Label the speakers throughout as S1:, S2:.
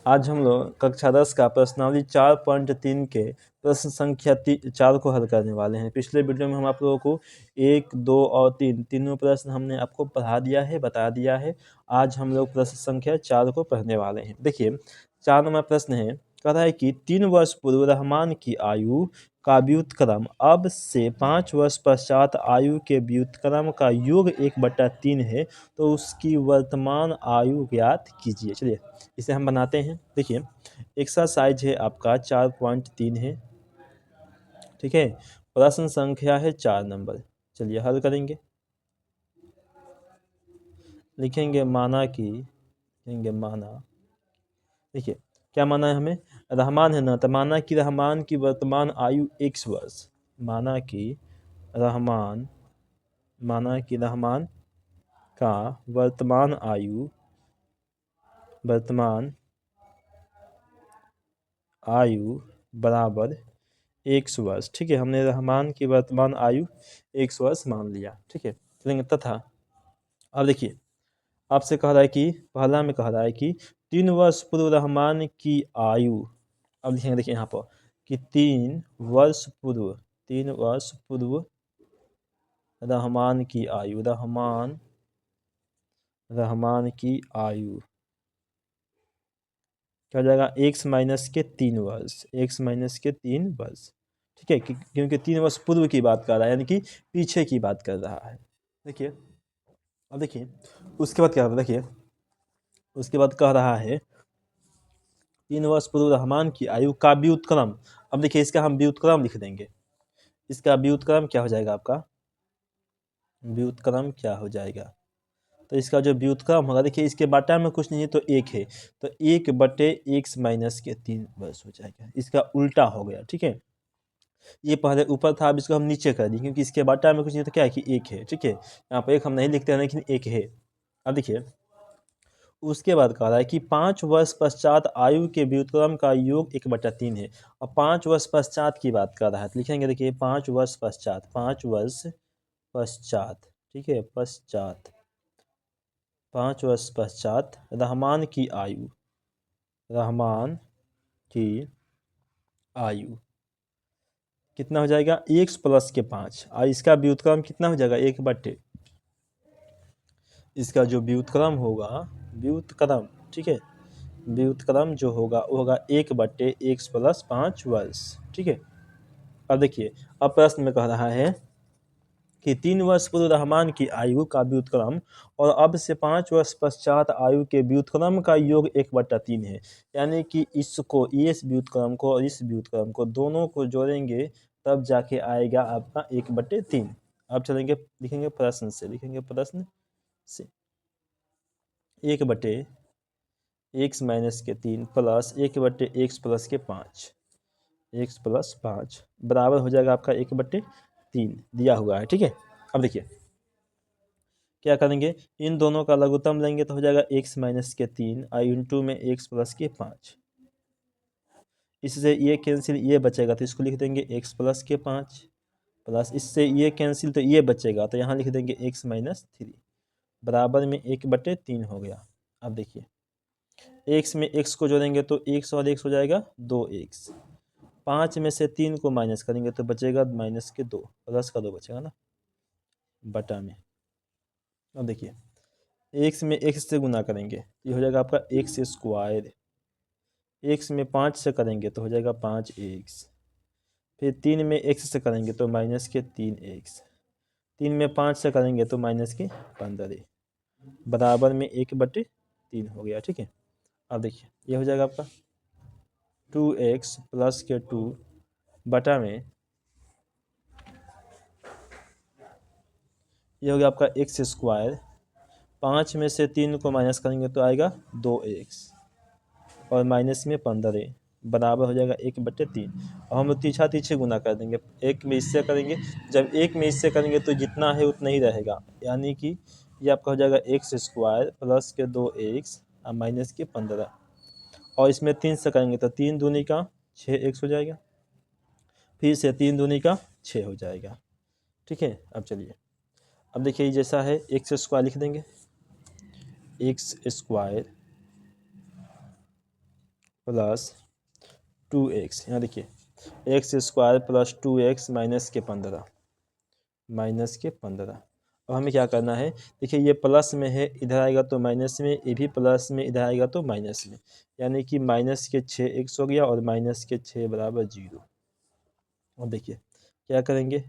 S1: आज हम लोग कक्षा 10 का प्रश्नावली 4.3 के प्रश्न संख्या 4 को हल करने वाले हैं। पिछले वीडियो में हम आप लोगों को 1, 2 और 3 तीनों प्रश्न हमने आपको पढ़ा दिया है, बता दिया है। आज हम लोग प्रश्न संख्या 4 को पढ़ने वाले हैं। देखिए 4 नंबर प्रश्न है, कह रहा है कि 3 वर्ष पूर्व रहमान की आयु का व्युत्क्रम अब से 5 वर्ष पश्चात आयु के व्युत्क्रम का योग 1/3 है, तो उसकी वर्तमान आयु ज्ञात कीजिए। चलिए इसे हम बनाते हैं। देखिए एक्सरसाइज है आपका 4.3 है, ठीक है। प्रश्न संख्या है 4 नंबर। चलिए हल करेंगे। लिखेंगे माना कि, लिखेंगे माना, देखिए क्या माना है हमें, रहमान है ना, तो माना कि रहमान की वर्तमान आयु x वर्ष, माना कि रहमान, माना कि रहमान का वर्तमान आयु, वर्तमान आयु बराबर 1 वर्ष, ठीक है। हमने रहमान की वर्तमान आयु 1 वर्ष मान लिया, ठीक है। चलेंगे तथा अब देखिए आपसे कह रहा है कि पहला में कह रहा है कि 3 वर्ष पूर्व रहमान की आयु, अब लिखेंगे देखिए यहाँ पर कि 3 वर्ष पूर्व, 3 वर्ष पूर्व रहमान की आयु, रहमान की आयु क्या हो जाएगा, x माइनस के 3 वर्ष, x माइनस के 3 वर्ष, ठीक है। क्योंकि 3 वर्ष पूर्व की बात कर रहा है, यानी कि पीछे की बात कर रहा है। देखिए अब देखिए उसके बाद क्या, देखिए उसके बाद कह रहा है 3 वर्ष पूर्व रहमान की आयु का व्युत्क्रम। अब देखिए इसका हम व्युत्क्रम लिख देंगे। इसका व्युत्क्रम क्या हो जाएगा आपका, व्युत्क्रम क्या हो जाएगा, तो इसका जो व्युत्क्रम होगा, देखिए इसके बटा में कुछ नहीं है तो 1 है, तो 1/x माइनस के 3 वर्ष हो जाएगा। इसका उल्टा हो गया, ठीक है। ये पहले ऊपर था, अब इसको हम नीचे कर दिए क्योंकि इसके बटा में कुछ नहीं तो क्या है कि 1 है, ठीक है। यहाँ पर 1 हम नहीं लिखते हैं लेकिन 1 है। अब देखिए उसके बाद कह रहा है कि 5 वर्ष पश्चात आयु के व्युत्क्रम का योग 1/3 है। और 5 वर्ष पश्चात की बात कर रहा है, तो लिखेंगे देखिए 5 वर्ष पश्चात, 5 वर्ष पश्चात, ठीक है, पश्चात, 5 वर्ष पश्चात रहमान की आयु, रहमान की आयु कितना हो जाएगा, x प्लस के 5, और इसका व्युत्क्रम कितना हो जाएगा, 1/, इसका जो व्युत्क्रम होगा, व्युत्क्रम, ठीक है, व्युत्क्रम जो होगा वो होगा 1/x प्लस 5 वर्ष, ठीक है। अब देखिए अब प्रश्न में कह रहा है कि 3 वर्ष पूर्व रहमान की आयु का व्युत्क्रम और अब से 5 वर्ष पश्चात आयु के व्युत्क्रम का योग 1/3 है, यानी कि इसको, इस व्युत्क्रम को और इस व्युत्क्रम को दोनों को जोड़ेंगे तब जाके आएगा आपका 1/3। अब चलेंगे, लिखेंगे प्रश्न से, लिखेंगे प्रश्न से 1/x माइनस के 3 प्लस 1/x प्लस के 5, x प्लस 5 बराबर हो जाएगा आपका 1/3 दिया हुआ है, ठीक है। अब देखिए क्या करेंगे, इन दोनों का लघुत्तम लेंगे तो हो जाएगा x माइनस के 3 और इंटू में x प्लस के 5, इससे ये कैंसिल, ये बचेगा तो इसको लिख देंगे x प्लस के 5 प्लस इससे ये कैंसिल तो ये बचेगा तो यहाँ लिख देंगे x माइनस 3 बराबर में 1/3 हो गया। अब देखिए x में x को जोड़ेंगे तो x और x हो जाएगा 2x, 5 में से 3 को माइनस करेंगे तो बचेगा माइनस के 2, प्लस का 2 बचेगा ना बटा में। अब देखिए x में x से गुना करेंगे ये हो जाएगा आपका x स्क्वायर, x में 5 से करेंगे तो हो जाएगा 5x, फिर 3 में x से करेंगे तो माइनस के 3x, 3 में 5 से करेंगे तो माइनस के 15 बराबर में 1/3 हो गया, ठीक है। अब देखिए ये हो जाएगा आपका 2x प्लस के 2 बटा में ये हो गया आपका x स्क्वायर, 5 में से 3 को माइनस करेंगे तो आएगा 2x और माइनस में 15 बराबर हो जाएगा 1/3। और हम लोग तीछा तीछे गुना कर देंगे, एक में इससे करेंगे, जब एक में इससे करेंगे तो जितना है उतना ही रहेगा, यानी कि ये आपका हो जाएगा x स्क्वायर प्लस के 2x और माइनस के 15, और इसमें 3 से करेंगे तो 3 दूनी का 6x हो जाएगा, फिर से 3 दूनी का 6 हो जाएगा, ठीक है। अब चलिए अब देखिए जैसा है x स्क्वायर लिख देंगे, x स्क्वायर प्लस 2x, यहाँ देखिए एक्स स्क्वायर प्लस 2x -15। अब हमें क्या करना है, देखिए ये प्लस में है, इधर आएगा तो माइनस में, ये भी प्लस में, इधर आएगा तो माइनस में, यानी कि -6x हो गया और -6 बराबर 0। अब देखिए क्या करेंगे,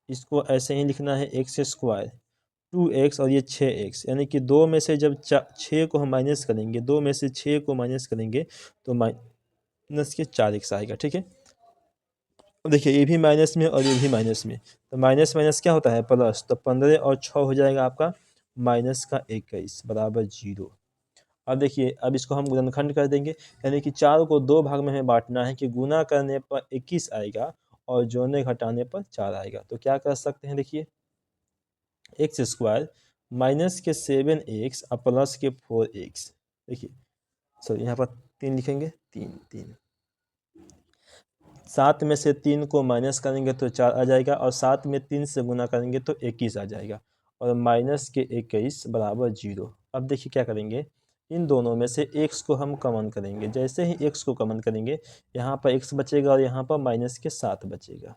S1: इसको ऐसे ही लिखना है एक्स स्क्वायर 2x और ये 6x, यानी कि दो में से जब 6 को हम माइनस करेंगे, 2 में से 6 को माइनस करेंगे तो -4x आएगा। ठीक है, अब देखिए ये भी माइनस में और ये भी माइनस में, तो माइनस माइनस क्या होता है प्लस, तो 15 और 6 हो जाएगा आपका -21 बराबर 0। अब देखिए अब इसको हम गुणनखंड कर देंगे, यानी कि 4 को 2 भाग में हमें बांटना है कि गुना करने पर 21 आएगा और जोड़ने घटाने पर 4 आएगा। तो क्या कर सकते हैं, देखिए एक्स स्क्वायर -7x और प्लस के 4x, देखिए सॉरी यहाँ पर 3 लिखेंगे, 3 7 में से 3 को माइनस करेंगे तो 4 आ जाएगा और 7 में 3 से गुना करेंगे तो 21 आ जाएगा और -21 बराबर 0। अब देखिए क्या करेंगे, इन दोनों में से x को हम कॉमन करेंगे, जैसे ही x को कॉमन करेंगे यहाँ पर x बचेगा और यहाँ पर -7 बचेगा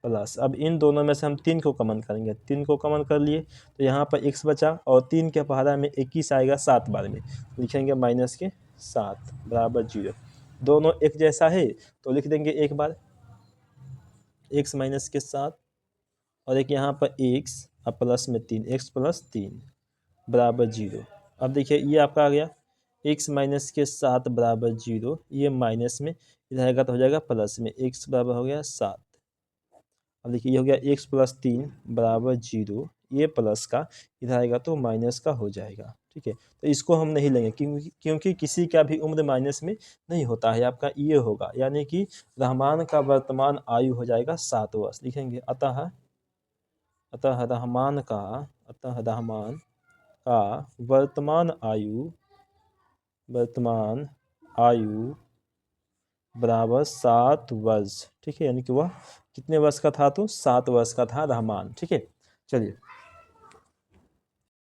S1: प्लस, अब इन दोनों में से हम 3 को कॉमन करेंगे, 3 को कॉमन कर लिए तो यहाँ पर x बचा और 3 के पहाड़ा में 21 आएगा 7 बार में, लिखेंगे -7 बराबर 0। दोनों एक जैसा है तो लिख देंगे एक बार x -7 और एक यहाँ पर x और प्लस में 3, x + 3 बराबर 0। अब देखिए ये आपका आ गया x -7 बराबर 0, ये माइनस में, इधर आएगा तो हो जाएगा प्लस में, x बराबर हो गया 7। अब देखिए ये हो गया x + 3 बराबर 0, ये प्लस का इधर आएगा तो माइनस का हो जाएगा। ठीक है, तो इसको हम नहीं लेंगे क्योंकि किसी का भी उम्र माइनस में नहीं होता है, आपका ये होगा, यानी कि रहमान का वर्तमान आयु हो जाएगा 7 वर्ष, लिखेंगे अतः अतः रहमान का वर्तमान आयु बराबर 7 वर्ष। ठीक है, यानी कि वह कितने वर्ष का था, तो 7 वर्ष का था रहमान। ठीक है, चलिए